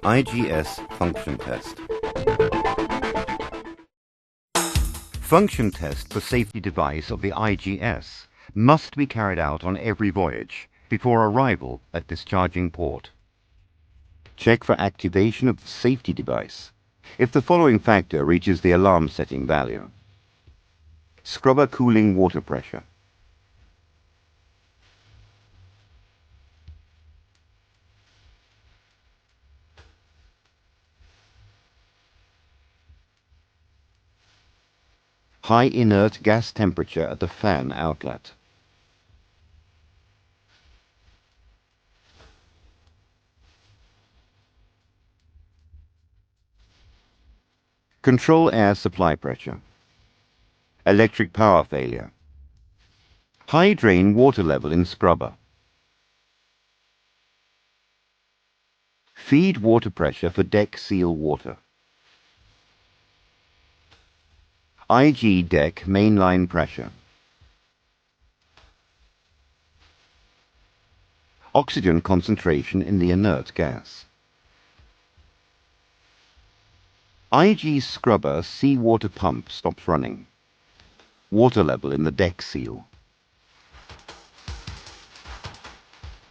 IGS function test. Function test for safety device of the IGS must be carried out on every voyage before arrival at discharging port. Check for activation of the safety device if the following factor reaches the alarm setting value. Scrubber cooling water pressure. High inert gas temperature at the fan outlet. Control air supply pressure. Electric power failure. High drain water level in scrubber. Feed water pressure for deck seal water. IG deck mainline pressure. Oxygen concentration in the inert gas. IG scrubber seawater pump stops running. Water level in the deck seal.